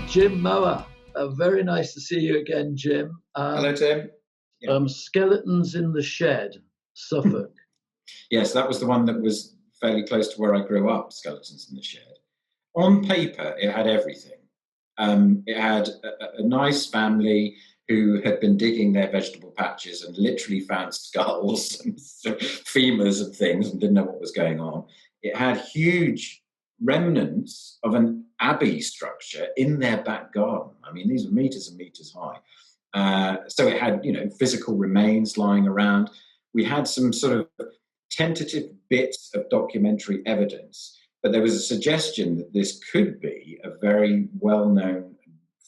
Jim Mower. Very nice to see you again, Jim. Hello, Tim. Yeah. Skeletons in the Shed, Suffolk. Yes, that was the one that was fairly close to where I grew up, Skeletons in the Shed. On paper, it had everything. It had a nice family who had been digging their vegetable patches and literally found skulls and femurs and things and didn't know what was going on. It had huge remnants of an abbey structure in their back garden. I mean, these were meters and meters high. So it had, physical remains lying around. We had some sort of tentative bits of documentary evidence, but there was a suggestion that this could be a very well-known,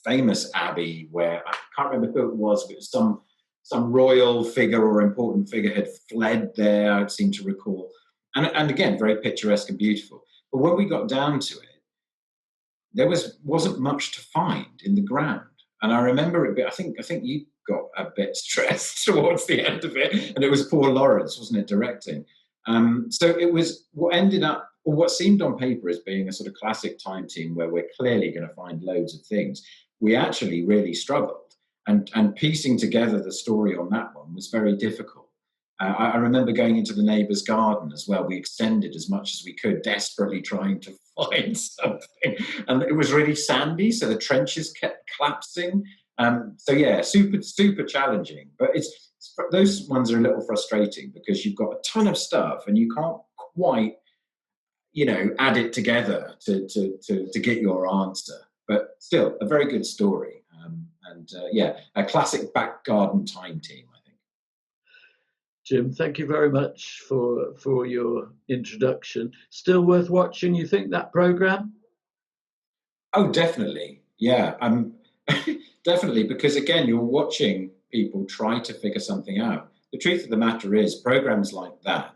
famous abbey where, I can't remember who it was, but it was some royal figure or important figure had fled there, I seem to recall. And again, very picturesque and beautiful. But when we got down to it, there wasn't much to find in the ground. And I remember it. I think you got a bit stressed towards the end of it, and it was poor Lawrence, wasn't it, directing? So it was what ended up, or what seemed on paper as being a sort of classic time team where we're clearly going to find loads of things. We actually really struggled, and piecing together the story on that one was very difficult. I remember going into the neighbour's garden as well. We extended as much as we could, desperately trying to find something. And it was really sandy, so the trenches kept collapsing. So yeah, super, super challenging. But those ones are a little frustrating because you've got a ton of stuff and you can't quite, add it together to get your answer. But still, a very good story. A classic back garden time team, I think. Jim, thank you very much for your introduction. Still worth watching, you think, that programme? Oh, definitely. Yeah, definitely, because again, you're watching people try to figure something out. The truth of the matter is, programmes like that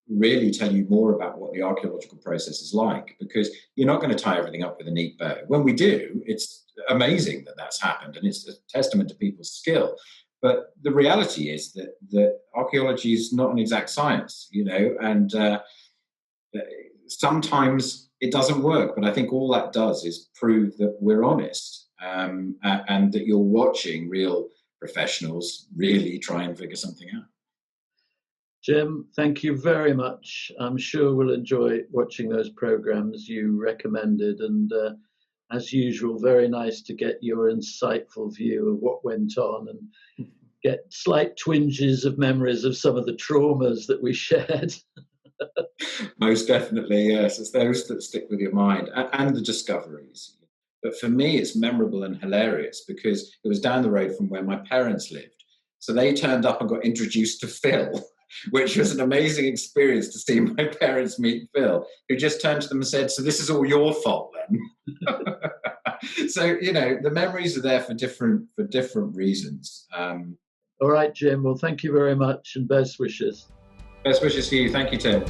really tell you more about what the archaeological process is like, because you're not going to tie everything up with a neat bow. When we do, it's amazing that that's happened, and it's a testament to people's skill. But the reality is that archaeology is not an exact science, and sometimes it doesn't work. But I think all that does is prove that we're honest, and that you're watching real professionals really try and figure something out. Jim, thank you very much. I'm sure we'll enjoy watching those programs you recommended. And as usual, very nice to get your insightful view of what went on and get slight twinges of memories of some of the traumas that we shared. Most definitely, yes. It's those that stick with your mind, and the discoveries. But for me, it's memorable and hilarious because it was down the road from where my parents lived. So they turned up and got introduced to Phil, which was an amazing experience to see my parents meet Phil, who just turned to them and said, "So this is all your fault then?" So, the memories are there for different reasons. All right, Jim. Well, thank you very much and best wishes. Best wishes to you. Thank you, Tim.